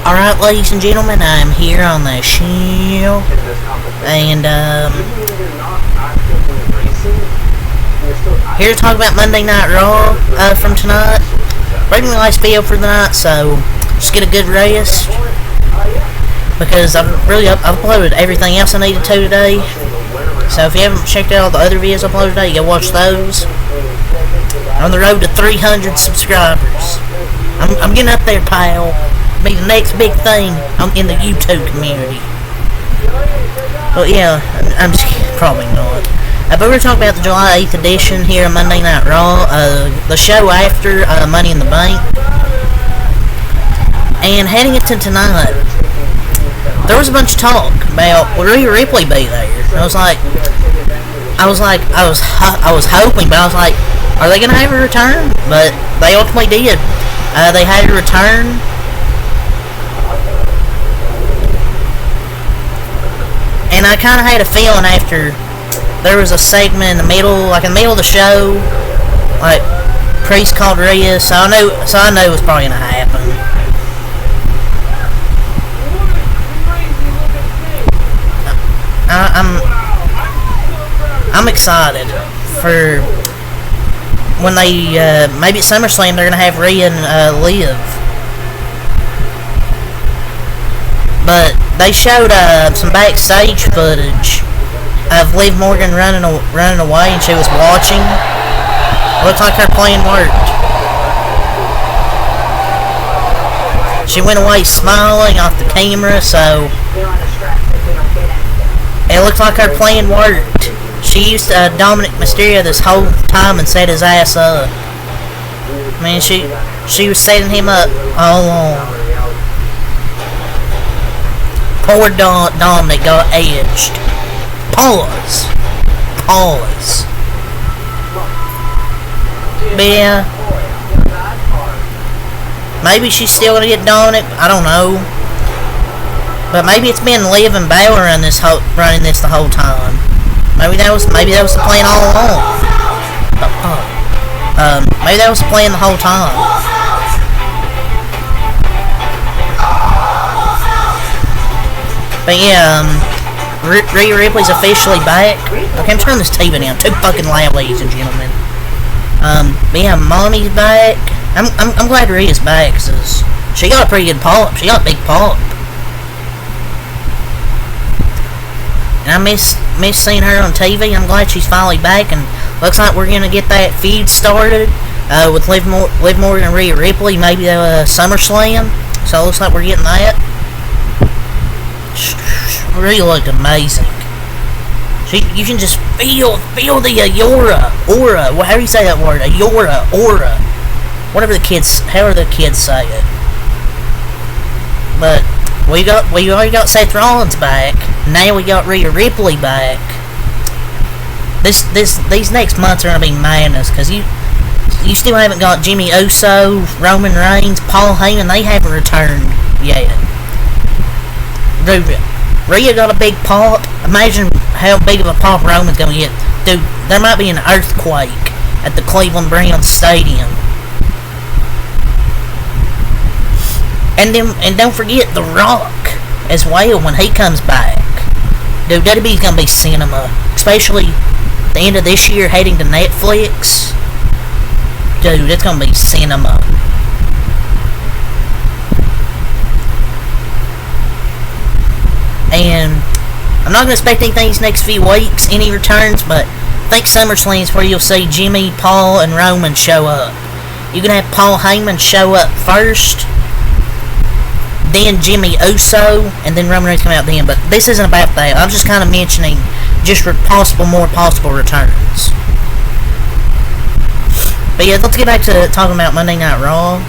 Alright, ladies and gentlemen, I'm here on the show, and, here to talk about Monday Night Raw, from tonight. Probably my last video for the night, so just get a good rest, because I've uploaded everything else I needed to today. So if you haven't checked out all the other videos I uploaded today, you go watch those. On the road to 300 subscribers. I'm getting up there, pal. Be the next big thing in the YouTube community. But yeah, I'm just probably not. But we're talking about the July 8th edition here on Monday Night Raw, the show after Money in the Bank. And heading into tonight, there was a bunch of talk about will Rhea Ripley be there. I was hoping, but I was like, are they gonna have a return? But they ultimately did. They had a return. And I kind of had a feeling after there was a segment in the middle, of the show, like Priest called Rhea, so I knew it was probably gonna happen. I'm excited for when they maybe at SummerSlam they're gonna have Rhea and Liv. But they showed some backstage footage of Liv Morgan running away, and she was watching. Looked like her plan worked. She went away smiling off the camera, so it looked like her plan worked. She used Dominic Mysterio this whole time and set his ass up. I mean, she was setting him up all along. Poor Dominic got edged. Pause. But yeah, maybe she's still gonna get Dominic. I don't know. But maybe it's been Liv and Balor running this the whole time. Maybe that was the plan all along. Maybe that was the plan the whole time. But yeah, Rhea Ripley's officially back. Okay, I'm turning this TV down. Too fucking loud, ladies and gentlemen. But yeah, Mommy's back. I'm glad Rhea's back, cause she got a pretty good pop. She got a big pop. And I miss seeing her on TV. I'm glad she's finally back, and looks like we're gonna get that feud started with Liv Morgan and Rhea Ripley, maybe SummerSlam. So it looks like we're getting that. Really looked amazing. You can just feel the aura. How do you say that word? Aura. However the kids say it. But we already got Seth Rollins back. Now we got Rhea Ripley back. These next months are gonna be madness, cause you still haven't got Jimmy Uso, Roman Reigns, Paul Heyman. They haven't returned yet. Dude, Rhea got a big pop. Imagine how big of a pop Roman's gonna get. Dude, there might be an earthquake at the Cleveland Browns Stadium. And don't forget The Rock as well when he comes back. Dude, WWE's gonna be cinema. Especially the end of this year heading to Netflix. Dude, it's gonna be cinema. And I'm not going to expect anything these next few weeks, any returns, but I think SummerSlam is where you'll see Jimmy, Paul, and Roman show up. You're going to have Paul Heyman show up first, then Jimmy Uso, and then Roman Reigns come out then. But this isn't about that. I'm just kind of mentioning just for more possible returns. But yeah, let's get back to talking about Monday Night Raw.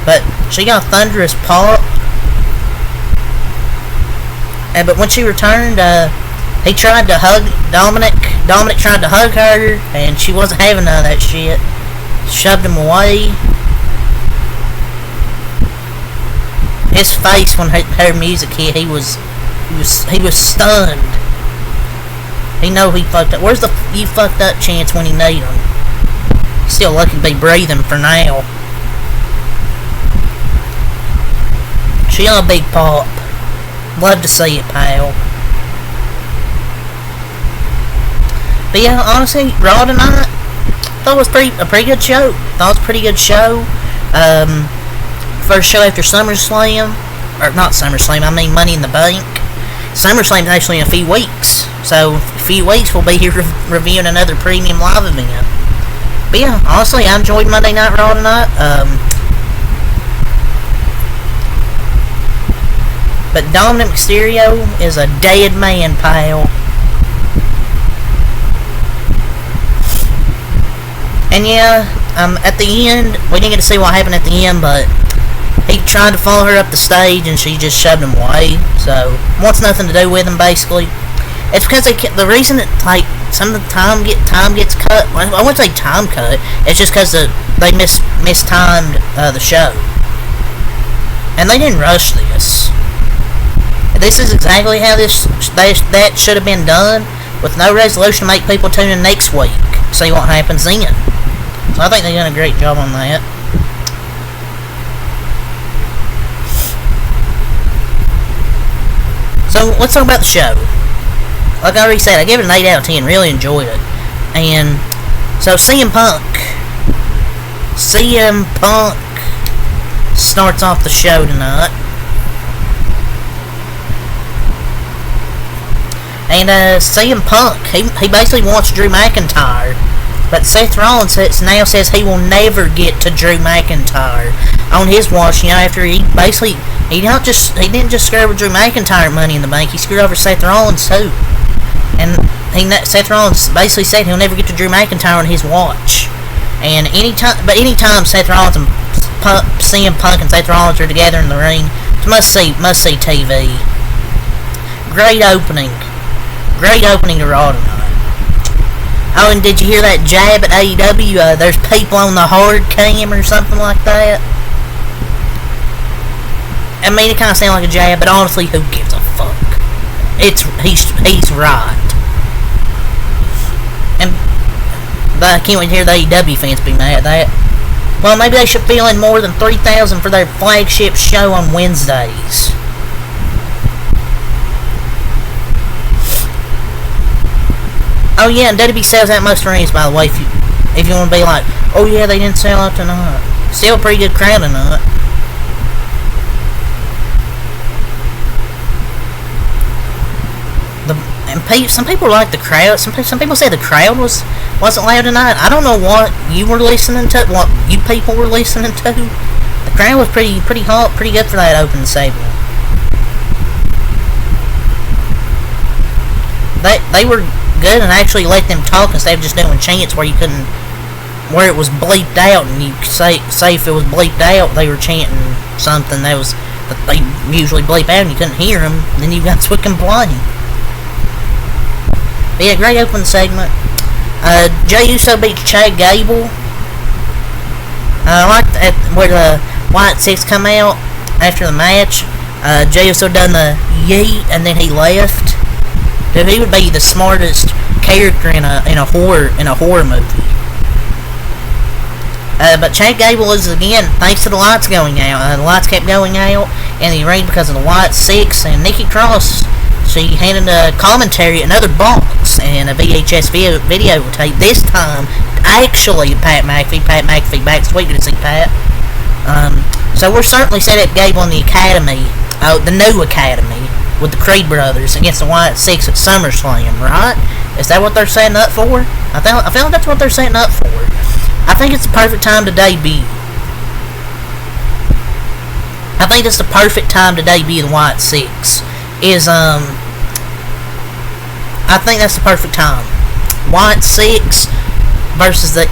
But she got a thunderous pop. But when she returned, he tried to hug Dominic. Dominic tried to hug her, and she wasn't having none of that shit. Shoved him away. His face when her music hit, he was stunned. He know he fucked up. Where's the you fucked up chance when he need him? He's still lucky to be breathing for now. She on a big pop. Love to see it, pal. But yeah, honestly, Raw tonight, thought it was a pretty good show. First show after SummerSlam, or not SummerSlam, I mean Money in the Bank. SummerSlam's actually in a few weeks, so a few weeks we'll be here reviewing another premium live event. But yeah, honestly, I enjoyed Monday Night Raw tonight. But Dominic Mysterio is a dead man, pal. And yeah, at the end, we didn't get to see what happened at the end, but he tried to follow her up the stage and she just shoved him away. So, wants nothing to do with him, basically. It's because the reason that, like, some of the time gets cut, I wouldn't say time cut, it's just because they mistimed the show. And they didn't rush this. This is exactly how that should have been done, with no resolution to make people tune in next week. See what happens then. So I think they've done a great job on that. So let's talk about the show. Like I already said, I gave it an 8 out of 10. Really enjoyed it. And so CM Punk starts off the show tonight. And CM Punk, he basically wants Drew McIntyre, but Seth Rollins now says he will never get to Drew McIntyre on his watch. You know, after he didn't just screw over Drew McIntyre Money in the Bank, he screwed over Seth Rollins too. And Seth Rollins basically said he'll never get to Drew McIntyre on his watch. And anytime Seth Rollins and CM Punk and Seth Rollins are together in the ring, it's must see TV. Great opening to Raw tonight. Oh, and did you hear that jab at AEW? There's people on the hard cam or something like that. I mean, it kind of sounded like a jab, but honestly, who gives a fuck? He's right. But I can't wait to hear the AEW fans be mad at that. Well, maybe they should fill in more than 3,000 for their flagship show on Wednesdays. Oh yeah, and WWE sells out most arenas, by the way, if you want to be like, oh yeah, they didn't sell out tonight. Still a pretty good crowd tonight. Some people like the crowd. Some people say the crowd wasn't loud tonight. I don't know what you were listening to, what you people were listening to. The crowd was pretty hot, pretty good for that opening segment. They were good and actually let them talk instead of just doing chants where it was bleeped out, and you could say if it was bleeped out they were chanting something that they usually bleep out and you couldn't hear them, then you guys would complain. But yeah, great opening segment. Jey Uso beats Chad Gable. I liked where the White Six come out after the match. Jey Uso done the yeet and then he left. Dude, he would be the smartest character in a horror movie. But Chad Gable is, again, thanks to the lights going out. The lights kept going out in the ring because of the White Six, and Nikki Cross, she handed a commentary another box and a VHS video tape. This time, actually, Pat McAfee back. Sweet to see Pat. So we're certainly set up Gable in the Academy, the new Academy, with the Creed brothers against the White Six at SummerSlam, right? Is that what they're setting up for? I feel like that's what they're setting up for. I think it's the perfect time to debut. I think it's the perfect time to debut the White Six. I think that's the perfect time. White Six versus the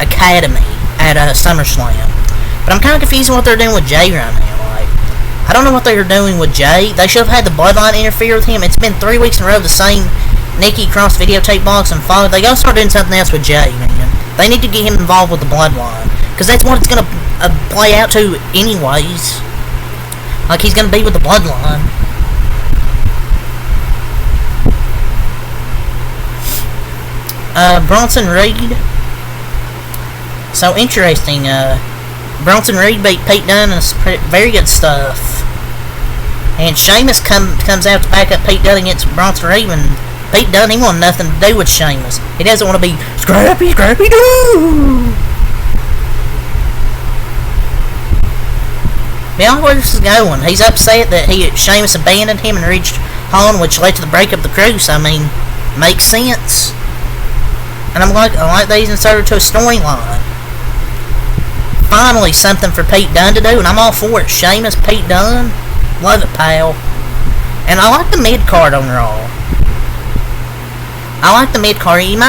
Academy at SummerSlam. But I'm kind of confused on what they're doing with Jey right now. I don't know what they were doing with Jey. They should have had the Bloodline interfere with him. It's been 3 weeks in a row the same Nikki Cross videotape box and follow. They gotta start doing something else with Jey, man. They need to get him involved with the Bloodline, because that's what it's gonna play out to anyways. Like, he's gonna be with the Bloodline. Bronson Reed. So interesting. Bronson Reed beat Pete Dunne and very good stuff. And Sheamus comes out to back up Pete Dunne against Bronson Reed, and Pete Dunne, he want nothing to do with Sheamus. He doesn't want to be Scrappy Doo. Yeah, where this is going. He's upset that Sheamus abandoned him and reached home, which led to the breakup of the crew. So I mean, makes sense. And I like that he's inserted to a storyline. Finally, something for Pete Dunne to do, and I'm all for it. Sheamus, Pete Dunne, love it, pal. And I like the mid card on Raw. I like the mid card. You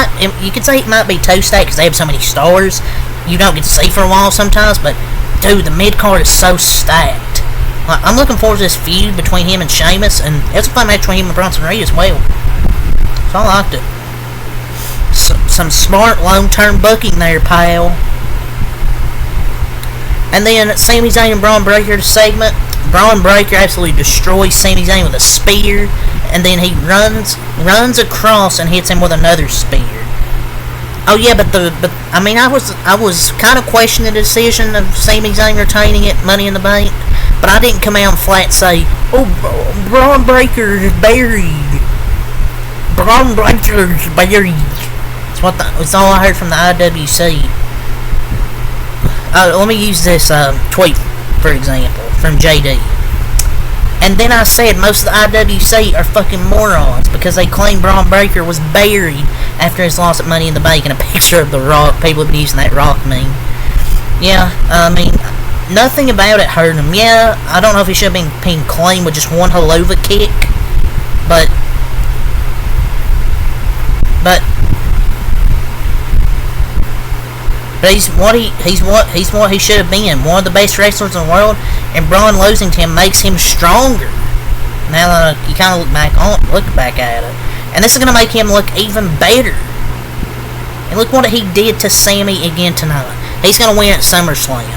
could say it might be too stacked because they have so many stars. You don't get to see for a while sometimes, but dude, the mid card is so stacked. I'm looking forward to this feud between him and Sheamus, and it's a fun match between him and Bronson Reed as well. So I liked it. Some smart long-term booking there, pal. And then Sami Zayn and Braun Breaker segment. Braun Breaker absolutely destroys Sami Zayn with a spear, and then he runs across and hits him with another spear. Oh yeah, but I mean, I was kind of questioning the decision of Sami Zayn retaining it, Money in the Bank, but I didn't come out and flat say, "Oh, Braun Breaker is buried. Braun Breaker is buried." It's all I heard from the IWC. Let me use this tweet, for example, from JD. And then I said most of the IWC are fucking morons because they claim Braun Breaker was buried after his loss at Money in the Bank, and a picture of The Rock. People have been using that Rock meme. Yeah, I mean, nothing about it hurt him. Yeah, I don't know if he should have been clean with just one Helova kick, but he's what he should have been. One of the best wrestlers in the world, and Braun losing to him makes him stronger. Now that you kind of look back at it, and this is gonna make him look even better. And look what he did to Sammy again tonight. He's gonna win at SummerSlam.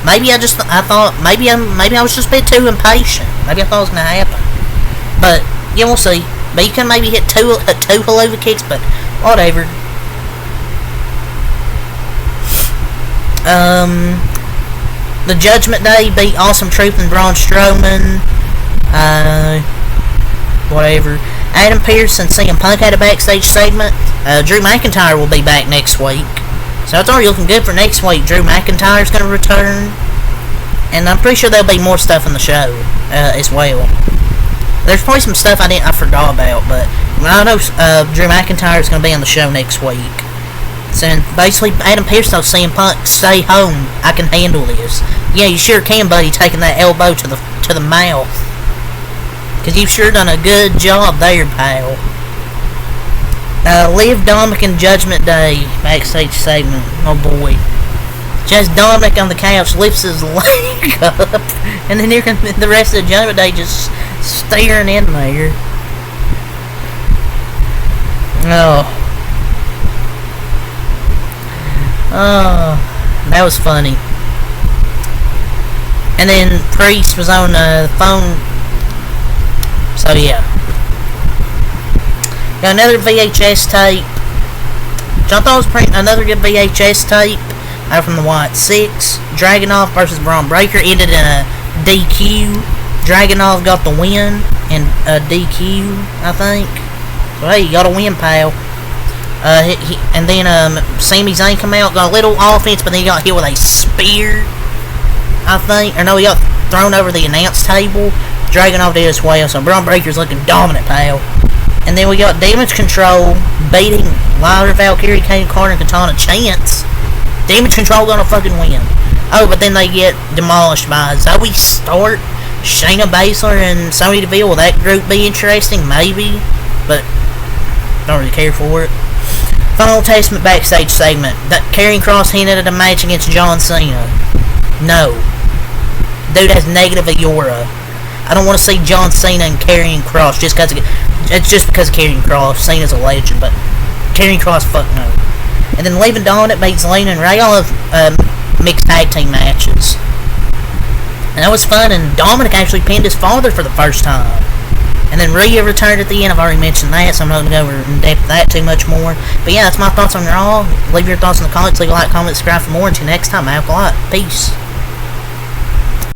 Maybe I was just a bit too impatient. Maybe I thought it was gonna happen, but yeah, we'll see. But you can maybe hit two Helova kicks, but whatever. The Judgment Day beat Awesome Truth and Braun Strowman. Whatever. Adam Pearce and CM Punk had a backstage segment. Drew McIntyre will be back next week. So it's already looking good for next week. Drew McIntyre's going to return. And I'm pretty sure there'll be more stuff in the show as well. There's probably some stuff I forgot about, but I know Drew McIntyre's going to be on the show next week. So basically, Adam Pearce told CM Punk, "Stay home. I can handle this." Yeah, you sure can, buddy. Taking that elbow to the mouth, because you've sure done a good job there, pal. Liv Dominic and Judgment Day backstage segment. Oh boy, just Dominic on the couch lifts his leg up, and then here comes the rest of the Judgment Day just staring in there. Oh, that was funny. And then Priest was on the phone. So yeah. Got another VHS tape. Which I thought was another good VHS tape. Out from the White 6. Dragunov versus Braun Breaker ended in a DQ. Dragunov got the win in a DQ, I think. So hey, you got a win, pal. And then Sami Zayn come out, got a little offense, but then he got hit with a spear, I think. Or no, he got thrown over the announce table. Dragunov did as well, so Braun Breaker's looking dominant, pal. And then we got Damage Control beating Liger, Valkyrie, Kane Carter, and Katana Chance. Damage Control gonna fucking win. Oh, but then they get demolished by Zoe Stark, Shayna Baszler, and Sonya Deville. Will that group be interesting? Maybe, but don't really care for it. Final Testament backstage segment. Karrion Kross hinted at a match against John Cena. No. Dude has negative aura. I don't want to see John Cena and Karrion Kross just because of Karrion Kross. Cena's a legend, but Karrion Kross, fuck no. And then Liv Dominic beats Zelina and Rhea. All of mixed tag team matches. And that was fun, and Dominic actually pinned his father for the first time. And then Rhea returned at the end. I've already mentioned that, so I'm not going to go over in depth that too much more. But yeah, that's my thoughts on Raw. Leave your thoughts in the comments. Leave a like, comment, subscribe for more. Until next time, I have a lot. Peace.